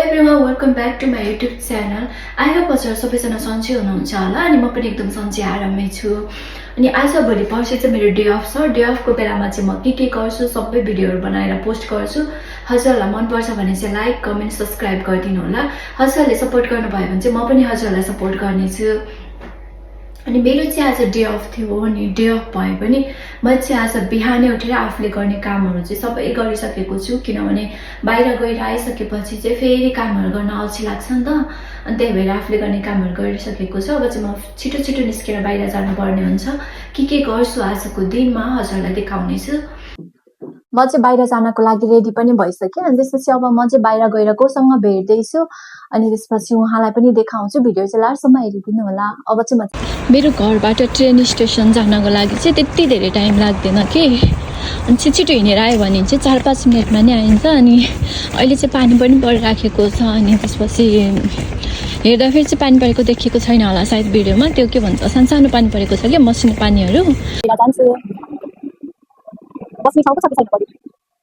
everyone, welcome back to my YouTube channel. I hope हजुर सबैजना सन्चै हुनुहुन्छ होला अनि म पनि एकदम सन्चै आरामै छु। अनि आज भोलि पर्सि चाहिँ मेरो डे अफ छ। डे अफको बेलामा चाहिँ म के गर्छु सबै भिडियोहरु बनाएर पोस्ट गर्छु। हजुरलाई मन पर्छ भने चाहिँ लाइक, कमेन्ट, सब्स्क्राइब गरिदिनु होला। हजुरले सपोर्ट गर्नुभयो भने चाहिँ म पनि हजुरलाई सपोर्ट गर्नेछु। अनि मेरो चाहिँ आज डे अफ थियो अनि डे अफ भए पनि म चाहिँ आज बिहानै उठेर आफूले गर्ने कामहरु चाहिँ सबै गरिसकेको छु किनभने बाहिर गएर आइसकेपछि चाहिँ फेरि कामहरु गर्न अल्छी लाग्छ नि त। अनि त्यही भएर आफूले गर्ने कामहरु गरिसकेको छु। अब चाहिँ म छिटो निस्केर बाहिर जानुपर्ने हुन्छ। के गर्छु आजको दिनमा हजुरलाई देखाउने छु। म चाहिँ बाहिर जानको लागि रेडी पनि भइसके अनि त्यसपछि अब म चाहिँ बाहिर गएर कोसँग भेट्दै छु अनि त्यसपछि उहाँलाई पनि देखाउँछु। भिडियो चाहिँ लास्टसम्म हेरिदिनु होला। अब चाहिँ म मेरो घरबाट ट्रेन स्टेसन जानको लागि चाहिँ त्यति धेरै टाइम लाग्दैन के। अनि छिटो हिँडेर आयो भने चाहिँ 4-5 मिनेटमा नै आइन्छ। अनि अहिले चाहिँ पानी पनि परिराखेको छ अनि त्यसपछि हेर्दाखेरि चाहिँ पानी परेको देखिएको छैन होला सायद भिडियोमा। त्यो के भन्छ सानो पानी परेको छ के मसिनो पानीहरु। बस्ने ठाउँ कति छैन परि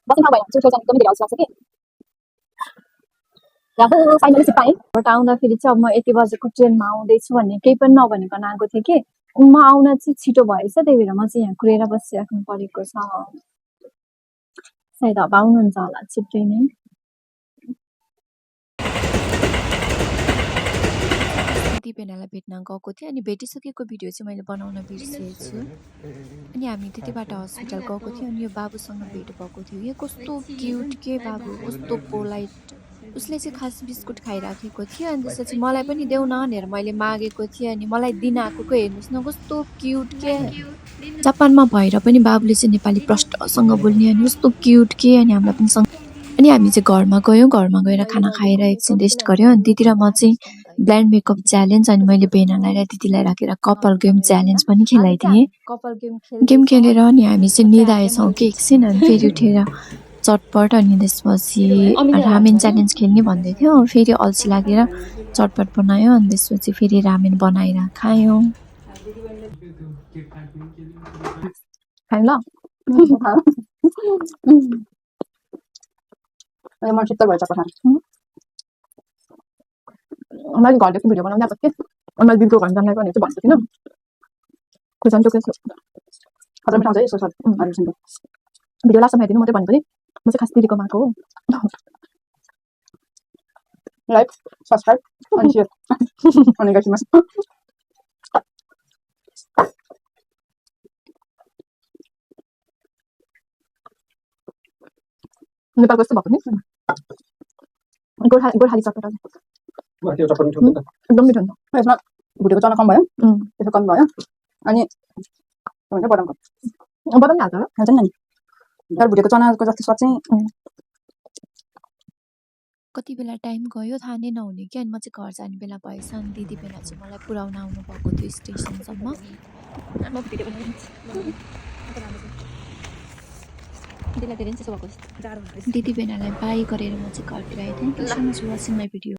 बस्ने ठाउँ भएन छेउ जानु एकदमै धेरै अल्छी लाग्छ के। यहाँ फाइनली चाहिँ पाएँ। बट आउँदाखेरि चाहिँ अब म यति बजेको ट्रेनमा आउँदैछु भन्ने केही पनि नभनिकन आएको थिएँ कि म आउन चाहिँ छिटो भएछ त्यही भएर म चाहिँ यहाँ कुरेर बसिराख्नु परेको छ। सायद अब आउनुहुन्छ होला छिट्टै नै। दिदीबहिनीलाई भेट्न गएको थिएँ अनि भेटिसकेको भिडियो चाहिँ मैले बनाउन बिर्सिएछु। अनि हामी त्यतिबाट हस्पिटल गएको थियौँ अनि यो बाबुसँग भेट भएको थियो। यो कस्तो क्युट के बाबु, कस्तो पोलाइट। उसले चाहिँ खास बिस्कुट खाइराखेको थियो अनि त्यसपछि मलाई पनि देऊ न भनेर मैले मागेको थिएँ अनि मलाई दिन आएको हेर्नुहोस् न कस्तो क्युट के। जापानमा भएर पनि बाबुले चाहिँ नेपाली प्रष्टसँग बोल्ने अनि कस्तो क्युट के। अनि हामीलाई पनि अनि हामी चाहिँ घरमा गएर खाना खाएर एकछिन रेस्ट गर्यौँ। अनि दिदी र म चाहिँ ब्लाइन्ड मेकअप च्यालेन्ज अनि मैले बेनालाई र दिदीलाई राखेर कपाल गेम च्यालेन्ज पनि खेलाइदिएँ। गेम खेलेर अनि हामी चाहिँ निदाएछौँ कि एकछिन अनि फेरि उठेर चटपट अनि त्यसपछि रामेन च्यालेन्ज खेल्ने भन्दै थियो। फेरि अल्छी लागेर चटपट बनायो अनि त्यसपछि फेरि रामेन बनाएर खायौँ। ल म चित्त भएछ पठान मैले घरदेखि भिडियो बनाउँदै आएको थिएँ। अनि मैले दिदीको घर जाने भने चाहिँ भन्छु किन खुर्सानी टोकेको खतरा मिठाउँछ यसो सर भिडियो लास्टमा हेरिदिनु मात्रै भनेको नि म चाहिँ खास दिदीको माको हो। लाइक सब्सक्राइब अनि सेयर अनि गाइस नेपालको यस्तो भएको नि गोर्खाली चटपट एकदम मिठो हुन्छ। यसमा भुटेको चना कम भयो त्यसो कम भयो अनि बदामको बदाम हाल्छ हाल्छ नि तर भुटेको चनाको जस्तो स्वाद चाहिँ कति बेला टाइम गयो थाहा नै नहुने कि। अनि म चाहिँ घर जाने बेला भएछ अनि दिदी बेला चाहिँ मलाई पुऱ्याउन आउनु भएको थियो स्टेसनसम्म। दिदी बेनालाई बाई गरेर म चाहिँ घरतिर आइदिएँ। Thank you so much for watching my video.